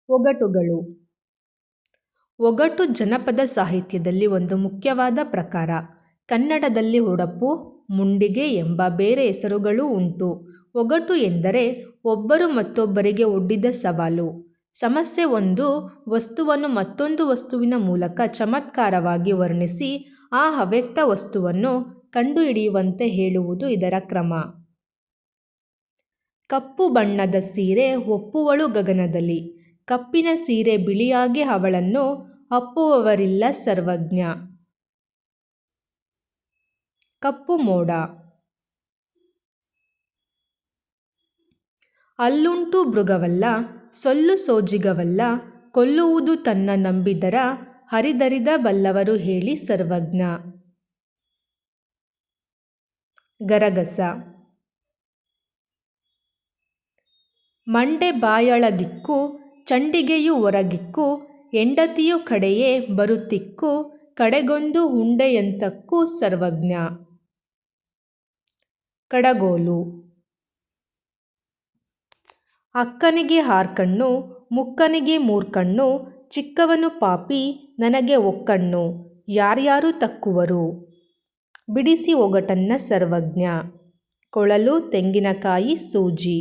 ಒಗಟುಗಳು. ಒಗಟು ಜನಪದ ಸಾಹಿತ್ಯದಲ್ಲಿ ಒಂದು ಮುಖ್ಯವಾದ ಪ್ರಕಾರ. ಕನ್ನಡದಲ್ಲಿ ಒಡಪು, ಮುಂಡಿಗೆ ಎಂಬ ಬೇರೆ ಹೆಸರುಗಳೂ ಉಂಟು. ಒಗಟು ಎಂದರೆ ಒಬ್ಬರು ಮತ್ತೊಬ್ಬರಿಗೆ ಒಡ್ಡಿದ ಸವಾಲು. ಸಮಸ್ಯೆ ಒಂದು ವಸ್ತುವನ್ನು ಮತ್ತೊಂದು ವಸ್ತುವಿನ ಮೂಲಕ ಚಮತ್ಕಾರವಾಗಿ ವರ್ಣಿಸಿ ಆ ಅವ್ಯಕ್ತ ವಸ್ತುವನ್ನು ಕಂಡುಹಿಡಿಯುವಂತೆ ಹೇಳುವುದು ಇದರ ಕ್ರಮ. ಕಪ್ಪು ಬಣ್ಣದ ಸೀರೆ ಒಪ್ಪುವಳು ಗಗನದಲ್ಲಿ, ಕಪ್ಪಿನ ಸೀರೆ ಬಿಳಿಯಾಗಿ ಅವಳನ್ನು ಅಪ್ಪುವವರಿಲ್ಲ ಸರ್ವಜ್ಞ. ಕಪ್ಪು ಮೋಡ. ಅಲ್ಲುಂಟು ಮೃಗವಲ್ಲ, ಸೊಲ್ಲು ಸೋಜಿಗವಲ್ಲ, ಕೊಲ್ಲುವುದು ತನ್ನ ನಂಬಿದರ, ಹರಿದರಿದ ಬಲ್ಲವರು ಹೇಳಿ ಸರ್ವಜ್ಞ. ಗರಗಸ. ಮಂಡೆ ಬಾಯೊಳಗಿಕ್ಕು, ಚಂಡಿಗೆಯು ಹೊರಗಿಕ್ಕು, ಹೆಂಡತಿಯು ಕಡೆಯೇ ಬರುತ್ತಿಕ್ಕು, ಕಡೆಗೊಂದು ಉಂಡೆಯಂತಕ್ಕು ಸರ್ವಜ್ಞ. ಕಡಗೋಲು. ಅಕ್ಕನಿಗೆ ಆರ್ಕಣ್ಣು, ಮುಕ್ಕನಿಗೆ ಮೂರ್ಕಣ್ಣು, ಚಿಕ್ಕವನು ಪಾಪಿ ನನಗೆ ಒಕ್ಕಣ್ಣು, ಯಾರ್ಯಾರು ತಕ್ಕುವರು. ಬಿಡಿಸಿ ಒಗಟನ್ನ ಸರ್ವಜ್ಞ. ಕೊಳಲು, ತೆಂಗಿನಕಾಯಿ, ಸೂಜಿ.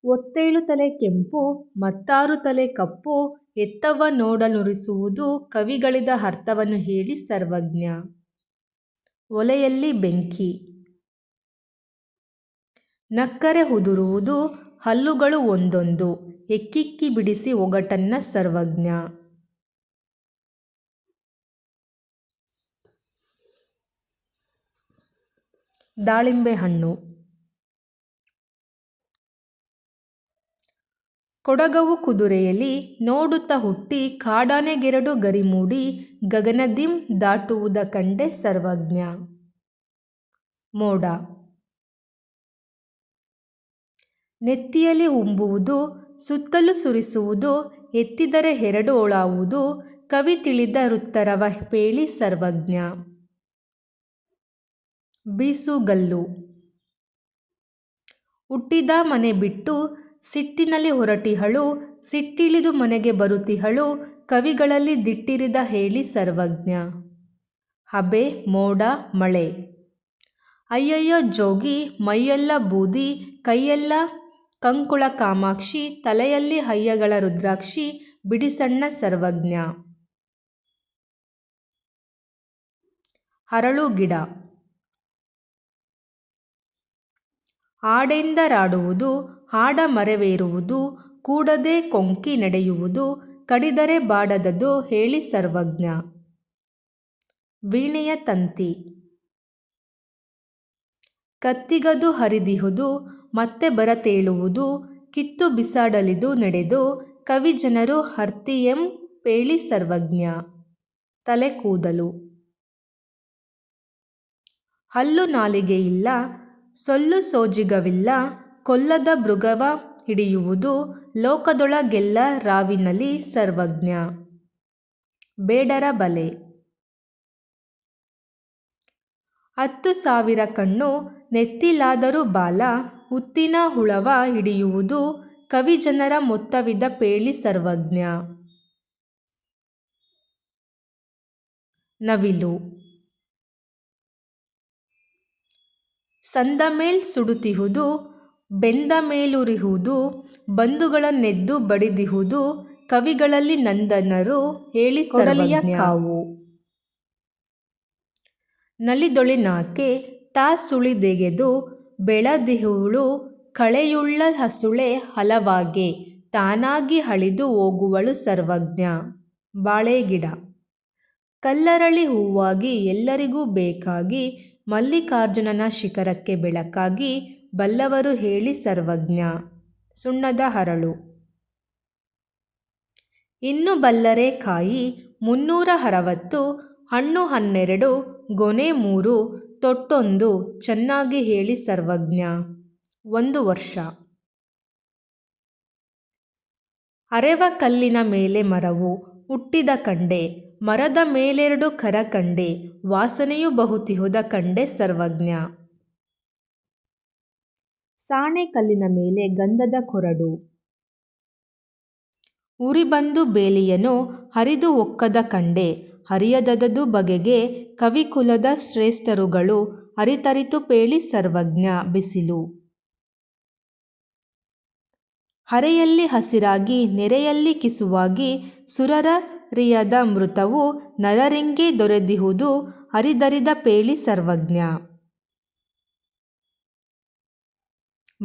ಒತ್ತೇಳು ತಲೆ ಕೆಂಪು, ಮತ್ತಾರು ತಲೆ ಕಪ್ಪು, ಎತ್ತವ್ವ ನೋಡನುರಿಸುವುದು, ಕವಿಗಳಿದ ಅರ್ಥವನ್ನು ಹೇಳಿ ಸರ್ವಜ್ಞ. ಒಲೆಯಲ್ಲಿ ಬೆಂಕಿ. ನಕ್ಕರೆ ಉದುರುವುದು, ಹಲ್ಲುಗಳು ಒಂದೊಂದು, ಎಕ್ಕಿಕ್ಕಿ ಬಿಡಿಸಿ ಒಗಟನ್ನ ಸರ್ವಜ್ಞ. ದಾಳಿಂಬೆ ಹಣ್ಣು. ಕೊಡಗವು ಕುದುರೆಯಲ್ಲಿ, ನೋಡುತ್ತ ಹುಟ್ಟಿ ಕಾಡಾನೆಗೆರಡು ಗರಿ ಮೂಡಿ, ಗಗನದಿಂ ದಾಟುವುದ ಕಂಡೆ ಸರ್ವಜ್ಞ. ಮೋಡ. ನೆತ್ತಿಯಲ್ಲಿ ಉಂಬುವುದು, ಸುತ್ತಲೂ ಸುರಿಸುವುದು, ಎತ್ತಿದರೆ ಎರಡು ಓಳಾವುದು, ಕವಿ ತಿಳಿದ ರುತ್ತರವ ಪೇಳಿ ಸರ್ವಜ್ಞ. ಬೀಸುಗಲ್ಲು. ಹುಟ್ಟಿದ ಮನೆ ಬಿಟ್ಟು ಸಿಟ್ಟಿನಲ್ಲಿ ಹೊರಟಿಹಳು, ಸಿಟ್ಟಿಳಿದು ಮನೆಗೆ ಬರುತ್ತಿಹಳು, ಕವಿಗಳಲ್ಲಿ ದಿಟ್ಟಿರಿದ ಹೇಳಿ ಸರ್ವಜ್ಞ. ಹಬೆ, ಮೋಡ, ಮಳೆ. ಅಯ್ಯಯ್ಯೋ ಜೋಗಿ, ಮೈಯೆಲ್ಲ ಬೂದಿ, ಕೈಯೆಲ್ಲ ಕಂಕುಳ ಕಾಮಾಕ್ಷಿ, ತಲೆಯಲ್ಲಿ ಅಯ್ಯಗಳ ರುದ್ರಾಕ್ಷಿ, ಬಿಡಿಸಣ್ಣ ಸರ್ವಜ್ಞ. ಅರಳು ಗಿಡ. ಆಡೆಂದರಾಡುವುದು, ಆಡ ಮರವೇರುವುದು, ಕೂಡದೆ ಕೊಂಕಿ ನಡೆಯುವುದು, ಕಡಿದರೆ ಬಾಡದದು ಹೇಳಿ ಸರ್ವಜ್ಞ. ವೀಣೆಯ ತಂತಿ. ಕತ್ತಿಗದು ಹರಿದಿಹುದು, ಮತ್ತೆ ಬರತೇಳುವುದು, ಕಿತ್ತು ಬಿಸಾಡಲಿದು ನಡೆದು, ಕವಿ ಜನರು ಅರ್ತಿಯೆಂ ಪೇಳಿ ಸರ್ವಜ್ಞ. ತಲೆ ಕೂದಲು. ಹಲ್ಲು ನಾಲಿಗೆಯಿಲ್ಲ, ಸೊಲ್ಲು ಸೋಜಿಗವಿಲ್ಲ, ಕೊಲ್ಲದ ಮೃಗವ ಹಿಡಿಯುವುದು, ಲೋಕದೊಳಗೆಲ್ಲ ರಾವಿನಲಿ ಸರ್ವಜ್ಞ. ಬೇಡರ ಬಲೆ. 10,000 ಕಣ್ಣು, ನೆತ್ತಿಲಾದರೂ ಬಾಲ, ಹುತ್ತಿನ ಹುಳವ ಹಿಡಿಯುವುದು, ಕವಿ ಜನರ ಮೊತ್ತವಿದ ಪೇಳಿ ಸರ್ವಜ್ಞ. ನವಿಲು. ಸಂದ ಮೇಲ್ ಸುಡುತ್ತಿಹುದು, ಬೆಂದ ಮೇಲುರಿಹುದು, ಬಂಧುಗಳನ್ನೆದ್ದು ಬಡಿದಿಹುದು, ಕವಿಗಳಲ್ಲಿ ನಂದನರು ಹೇಳಿ ಸರ್ವಜ್ಞ. ಕಾವು. ನಲಿದೊಳಿನಾಕೆ ತಾ ಸುಳಿದೆಗೆದು, ಬೆಳದಿಹುಳು ಕಳೆಯುಳ್ಳ ಹಸುಳೆ ಹಲವಾಗೆ, ತಾನಾಗಿ ಅಳಿದು ಹೋಗುವಳು ಸರ್ವಜ್ಞ. ಬಾಳೆಗಿಡ. ಕಲ್ಲರಳಿ ಹೂವಾಗಿ ಎಲ್ಲರಿಗೂ ಬೇಕಾಗಿ, ಮಲ್ಲಿಕಾರ್ಜುನನ ಶಿಖರಕ್ಕೆ ಬೆಳಕಾಗಿ, ಬಲ್ಲವರು ಹೇಳಿ ಸರ್ವಜ್ಞ. ಸುಣ್ಣದ ಹರಳು. ಇನ್ನು ಬಲ್ಲರೆ ಕಾಯಿ 360, ಹಣ್ಣು 12, ಗೊನೆ 3, ತೊಟ್ಟೊಂದು, ಚೆನ್ನಾಗಿ ಹೇಳಿ ಸರ್ವಜ್ಞ. 1 ವರ್ಷ. ಅರೆವ ಕಲ್ಲಿನ ಮೇಲೆ ಮರವು ಹುಟ್ಟಿದ ಕಂಡೆ, ಮರದ ಮೇಲೆರಡು ಕರ ಕಂಡೆ, ವಾಸನೆಯು ಬಹುತಿಹುದ ಕಂಡೆ ಸರ್ವಜ್ಞ. ಸಾಣೆ ಕಲ್ಲಿನ ಮೇಲೆ ಗಂಧದ ಕೊರಡು. ಉರಿಬಂದು ಬೇಲಿಯನು ಹರಿದು ಒಕ್ಕದ ಕಂಡೆ, ಹರಿಯದದು ಬಗೆಗೆ ಕವಿಕುಲದ ಶ್ರೇಷ್ಠರುಗಳು ಅರಿತರಿತು ಪೇಳಿ ಸರ್ವಜ್ಞ. ಬಿಸಿಲು ಹರೆಯಲ್ಲಿ ಹಸಿರಾಗಿ ನೆರೆಯಲ್ಲಿ ಕಿಸುವಾಗಿ ಸುರರಿಯದ ಮೃತವು ನರರಿಂಗೆ ದೊರೆದಿಹುದು ಅರಿದರಿದ ಪೇಳಿ ಸರ್ವಜ್ಞ.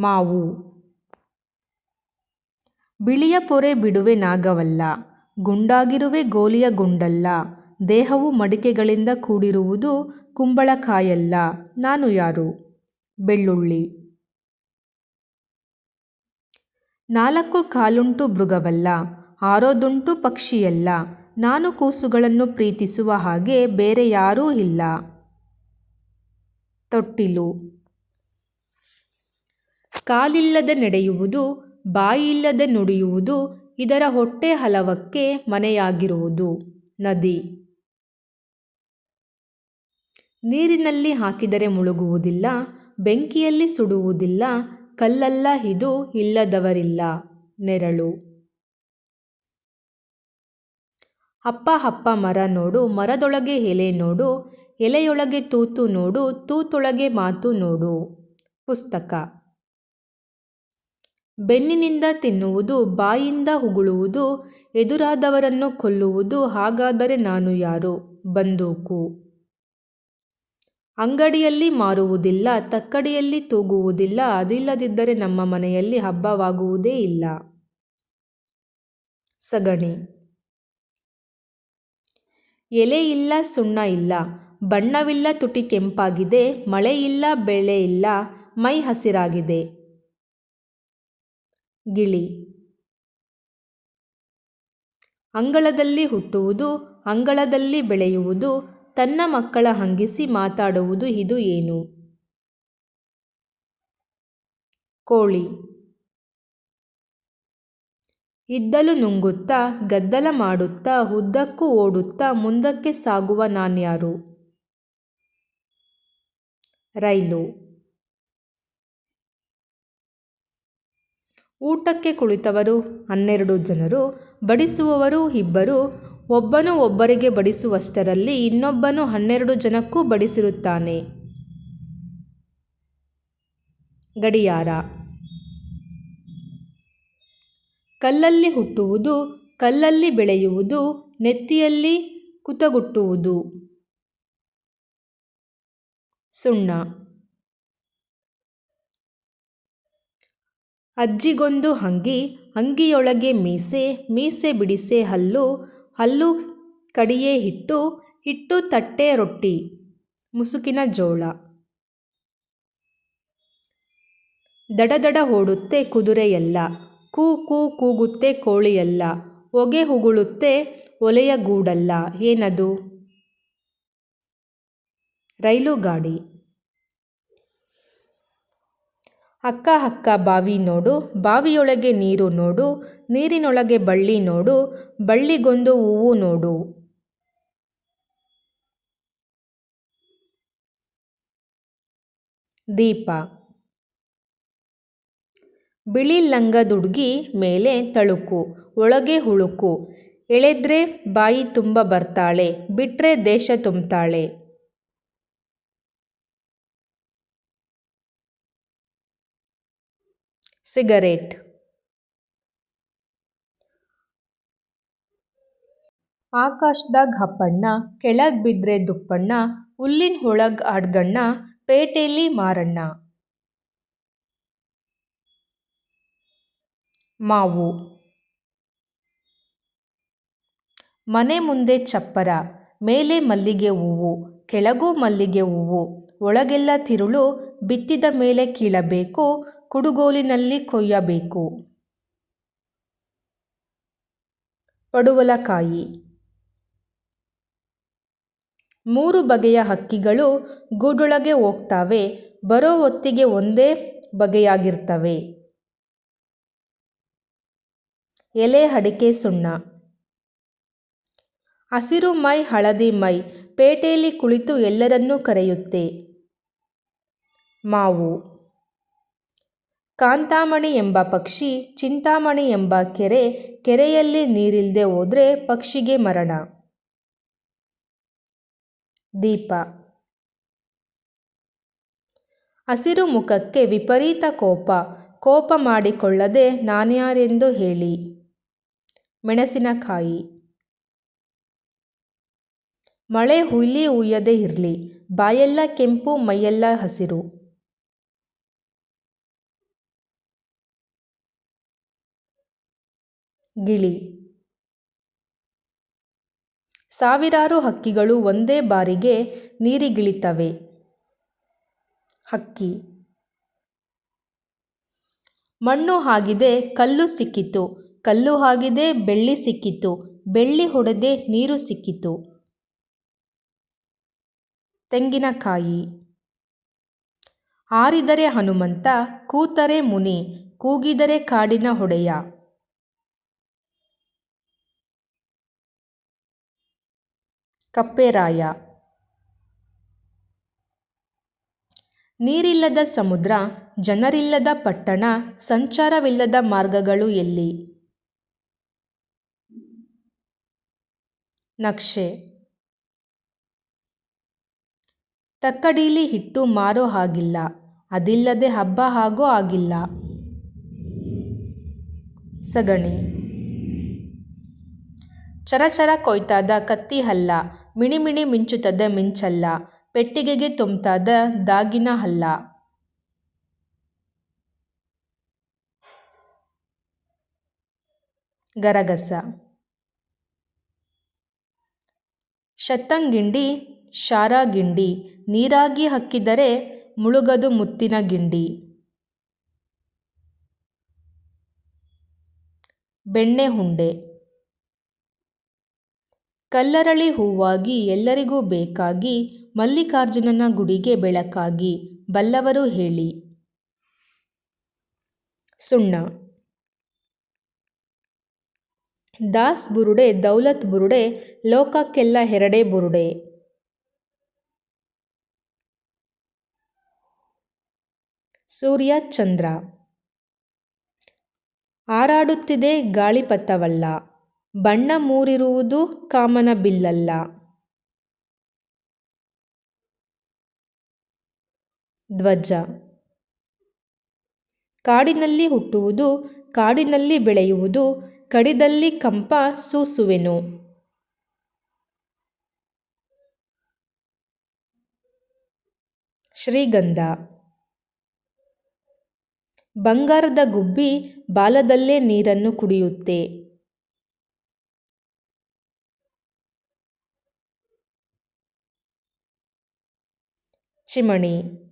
ಮಾವು ಬಿಳಿಯ ಪೊರೆ ಬಿಡುವೆ ನಾಗವಲ್ಲ, ಗುಂಡಾಗಿರುವೆ ಗೋಲಿಯ ಗುಂಡಲ್ಲ, ದೇಹವು ಮಡಿಕೆಗಳಿಂದ ಕೂಡಿರುವುದು ಕುಂಬಳಕಾಯಲ್ಲ, ನಾನು ಯಾರು? ಬೆಳ್ಳುಳ್ಳಿ. ನಾಲ್ಕು ಕಾಲುಂಟು ಮೃಗವಲ್ಲ, ಹಾರೋದುಂಟು ಪಕ್ಷಿಯಲ್ಲ, ನಾನು ಕೂಸುಗಳನ್ನು ಪ್ರೀತಿಸುವ ಹಾಗೆ ಬೇರೆ ಯಾರೂ ಇಲ್ಲ. ತೊಟ್ಟಿಲು ಕಾಲಿಲ್ಲದೆ ನಡೆಯುವುದು, ಬಾಯಿಲ್ಲದೆ ನುಡಿಯುವುದು, ಇದರ ಹೊಟ್ಟೆ ಹಲವಕ್ಕೆ ಮನೆಯಾಗಿರುವುದು. ನದಿ ನೀರಿನಲ್ಲಿ ಹಾಕಿದರೆ ಮುಳುಗುವುದಿಲ್ಲ, ಬೆಂಕಿಯಲ್ಲಿ ಸುಡುವುದಿಲ್ಲ, ಕಲ್ಲಲ್ಲ ಇದು ಇಲ್ಲದವರಿಲ್ಲ. ನೆರಳು ಅಪ್ಪ ಅಪ್ಪ ಮರ ನೋಡು, ಮರದೊಳಗೆ ಎಲೆ ನೋಡು, ಎಲೆಯೊಳಗೆ ತೂತು ನೋಡು, ತೂತೊಳಗೆ ಮಾತು ನೋಡು. ಪುಸ್ತಕ ಬೆನ್ನಿನಿಂದ ತಿನ್ನುವುದು, ಬಾಯಿಂದ ಉಗುಳುವುದು, ಎದುರಾದವರನ್ನು ಕೊಲ್ಲುವುದು, ಹಾಗಾದರೆ ನಾನು ಯಾರು? ಬಂದೂಕು ಅಂಗಡಿಯಲ್ಲಿ ಮಾರುವುದಿಲ್ಲ, ತಕ್ಕಡಿಯಲ್ಲಿ ತೂಗುವುದಿಲ್ಲ, ಅದಿಲ್ಲದಿದ್ದರೆ ನಮ್ಮ ಮನೆಯಲ್ಲಿ ಹಬ್ಬವಾಗುವುದೇ ಇಲ್ಲ. ಸಗಣಿ ಎಲೆ ಇಲ್ಲ, ಸುಣ್ಣ ಇಲ್ಲ, ಬಣ್ಣವಿಲ್ಲ, ತುಟಿ ಕೆಂಪಾಗಿದೆ, ಮಳೆ ಇಲ್ಲ, ಬೆಳೆ ಇಲ್ಲ, ಮೈ ಹಸಿರಾಗಿದೆ. ಗಿಳಿ ಅಂಗಳದಲ್ಲಿ ಹುಟ್ಟುವುದು, ಅಂಗಳದಲ್ಲಿ ಬೆಳೆಯುವುದು, ತನ್ನ ಮಕ್ಕಳ ಹಂಗಿಸಿ ಮಾತಾಡುವುದು, ಇದು ಏನು? ಕೋಳಿ ಇದ್ದಲು ನುಂಗುತ್ತಾ, ಗದ್ದಲ ಮಾಡುತ್ತಾ, ಉದ್ದಕ್ಕೂ ಓಡುತ್ತಾ, ಮುಂದಕ್ಕೆ ಸಾಗುವ ನಾನ್ಯಾರು? ರೈಲು ಊಟಕ್ಕೆ ಕುಳಿತವರು 12 ಜನರು, ಬಡಿಸುವವರು 2, ಒಬ್ಬನು ಒಬ್ಬರಿಗೆ ಬಡಿಸುವಷ್ಟರಲ್ಲಿ ಇನ್ನೊಬ್ಬನು 12 ಜನಕ್ಕೂ ಬಡಿಸಿರುತ್ತಾನೆ. ಗಡಿಯಾರ ಕಲ್ಲಲ್ಲಿ ಹುಟ್ಟುವುದು, ಕಲ್ಲಲ್ಲಿ ಬೆಳೆಯುವುದು, ನೆತ್ತಿಯಲ್ಲಿ ಕುತಗುಟ್ಟುವುದು. ಸುಣ್ಣ ಅಜ್ಜಿಗೊಂದು ಅಂಗಿ, ಅಂಗಿಯೊಳಗೆ ಮೀಸೆ, ಮೀಸೆ ಬಿಡಿಸೆ ಹಲ್ಲು, ಹಲ್ಲು ಕಡಿಯೆ ಹಿಟ್ಟು, ಹಿಟ್ಟು ತಟ್ಟೆ ರೊಟ್ಟಿ. ಮುಸುಕಿನ ಜೋಳ ದಡದಡ ಓಡುತ್ತೆ ಕುದುರೆಯಲ್ಲ, ಕೂ ಕೂ ಕೂಗುತ್ತೆ ಕೋಳಿಯಲ್ಲ, ಹೊಗೆ ಉಗುಳುತ್ತೆ ಒಲೆಯ ಗೂಡಲ್ಲ, ಏನದು? ರೈಲು ಗಾಡಿ. ಅಕ್ಕ ಅಕ್ಕ ಬಾವಿ ನೋಡು, ಬಾವಿಯೊಳಗೆ ನೀರು ನೋಡು, ನೀರಿನೊಳಗೆ ಬಳ್ಳಿ ನೋಡು, ಬಳ್ಳಿಗೊಂದು ಹೂವು ನೋಡು. ದೀಪ ಬಿಳಿ ಲಂಗದುಡ್ಗಿ ಮೇಲೆ ತಳುಕು, ಒಳಗೆ ಹುಳುಕು, ಎಳೆದ್ರೆ ಬಾಯಿ ತುಂಬ ಬರ್ತಾಳೆ, ಬಿಟ್ರೆ ದೇಶ ತುಂಬ್ತಾಳೆ. ಸಿಗರೇಟ್ ಆಕಾಶ್ದಾಗ ಹಪ್ಪಣ್ಣ, ಕೆಳಗ್ ಬಿದ್ರೆ ದುಪ್ಪಣ್ಣ, ಹುಲ್ಲಿನ್ ಒಳಗ್ ಆಡ್ಗಣ್ಣ, ಪೇಟೆಲಿ ಮಾರಣ್ಣ. ಮಾವು ಮನೆ ಮುಂದೆ ಚಪ್ಪರ, ಮೇಲೆ ಮಲ್ಲಿಗೆ ಹೂವು, ಕೆಳಗೂ ಮಲ್ಲಿಗೆ ಹೂವು, ಒಳಗೆಲ್ಲ ತಿರುಳು, ಬಿತ್ತಿದ ಮೇಲೆ ಕೀಳಬೇಕು, ಕುಡುಗೋಲಿನಲ್ಲಿ ಕೊಯ್ಯಬೇಕು. ಪಡುವಲಕಾಯಿ 3 ಬಗೆಯ ಹಕ್ಕಿಗಳು ಗೂಡೊಳಗೆ ಹೋಗ್ತವೆ, ಬರೋ ಹೊತ್ತಿಗೆ ಒಂದೇ ಬಗೆಯಾಗಿರ್ತವೆ. ಎಲೆ ಅಡಿಕೆ ಸುಣ್ಣ. ಹಸಿರು ಮೈ ಹಳದಿ ಮೈ, ಪೇಟೆಯಲ್ಲಿ ಕುಳಿತು ಎಲ್ಲರನ್ನೂ ಕರೆಯುತ್ತೆ. ಮಾವು ಕಾಂತಾಮಣಿ ಎಂಬ ಪಕ್ಷಿ, ಚಿಂತಾಮಣಿ ಎಂಬ ಕೆರೆ, ಕೆರೆಯಲ್ಲಿ ನೀರಿಲ್ದೆ ಹೋದ್ರೆ ಪಕ್ಷಿಗೆ ಮರಣ. ದೀಪ. ಹಸಿರು ಮುಖಕ್ಕೆ ವಿಪರೀತ ಕೋಪ, ಕೋಪ ಮಾಡಿಕೊಳ್ಳದೆ ನಾನ್ಯಾರೆಂದು ಹೇಳಿ. ಮೆಣಸಿನಕಾಯಿ. ಮಳೆ ಹುಯ್ಲಿ ಹುಯ್ಯದೆ ಇರ್ಲಿ, ಬಾಯೆಲ್ಲ ಕೆಂಪು ಮೈಯೆಲ್ಲ ಹಸಿರು. ಗಿಳಿ. ಸಾವಿರಾರು ಹಕ್ಕಿಗಳು ಒಂದೇ ಬಾರಿಗೆ ನೀರಿಗಿಳಿತವೆ. ಹಕ್ಕಿ. ಮಣ್ಣು ಹಾಗಿದೆ ಕಲ್ಲು ಸಿಕ್ಕಿತು, ಕಲ್ಲು ಹಾಗಿದೆ ಬೆಳ್ಳಿ ಸಿಕ್ಕಿತು, ಬೆಳ್ಳಿ ಹೊಡೆದೆ ನೀರು ಸಿಕ್ಕಿತು. ತೆಂಗಿನಕಾಯಿ. ಹಾರಿದರೆ ಹನುಮಂತ, ಕೂತರೆ ಮುನಿ, ಕೂಗಿದರೆ ಕಾಡಿನ ಒಡೆಯ. ಕಪ್ಪೆರಾಯ. ನೀರಿಲ್ಲದ ಸಮುದ್ರ, ಜನರಿಲ್ಲದ ಪಟ್ಟಣ, ಸಂಚಾರವಿಲ್ಲದ ಮಾರ್ಗಗಳು ಎಲ್ಲಿ. ನಕ್ಷೆ. ತಕ್ಕಡೀಲಿ ಹಿಟ್ಟು ಮಾರೋ ಹಾಗಿಲ್ಲ, ಅದಿಲ್ಲದೆ ಹಬ್ಬ ಆಗೋ ಆಗಿಲ್ಲ. ಸಗಣಿ. ಚರಚರ ಕೊಯ್ತಾದ ಕತ್ತಿ ಹಲ್ಲ, ಮಿಣಿಮಿಣಿ ಮಿಂಚುತ್ತದೆ ಮಿಂಚಲ್ಲ, ಪೆಟ್ಟಿಗೆಗೆ ತುಂಬ್ತಾದ ದಾಗಿನ ಹಲ್ಲ. ಗರಗಸ. ಶತ್ತಂಗಿಂಡಿ ಶಾರಾಗಿಂಡಿ, ನೀರಾಗಿ ಹಕ್ಕಿದರೆ ಮುಳುಗದು ಮುತ್ತಿನ ಗಿಂಡಿ. ಬೆಣ್ಣೆ ಉಂಡೆ. ಕಲ್ಲರಳಿ ಹೂವಾಗಿ ಎಲ್ಲರಿಗೂ ಬೇಕಾಗಿ, ಮಲ್ಲಿಕಾರ್ಜುನನ ಗುಡಿಗೆ ಬೆಳಕಾಗಿ, ಬಲ್ಲವರು ಹೇಳಿ. ಸುಣ್ಣ. ದಾಸ್ ಬುರುಡೆ ದೌಲತ್ ಬುರುಡೆ, ಲೋಕಕ್ಕೆಲ್ಲ ಎರಡೇ ಬುರುಡೆ. ಸೂರ್ಯ ಚಂದ್ರ. ಹಾರಾಡುತ್ತಿದೆ ಗಾಳಿಪಟವಲ್ಲ, ಬಣ್ಣ ಮೂರಿರುವುದು ಕಾಮನ ಬಿಲ್ಲಲ್ಲ. ಧ್ವಜ. ಕಾಡಿನಲ್ಲಿ ಹುಟ್ಟುವುದು, ಕಾಡಿನಲ್ಲಿ ಬೆಳೆಯುವುದು, ಕಡಿದಲ್ಲಿ ಕಂಪ ಸೂಸುವೆನು. ಶ್ರೀಗಂಧ. ಬಂಗಾರದ ಗುಬ್ಬಿ ಬಾಲದಲ್ಲೇ ನೀರನ್ನು ಕುಡಿಯುತ್ತೆ. ಚಿಮಣಿ.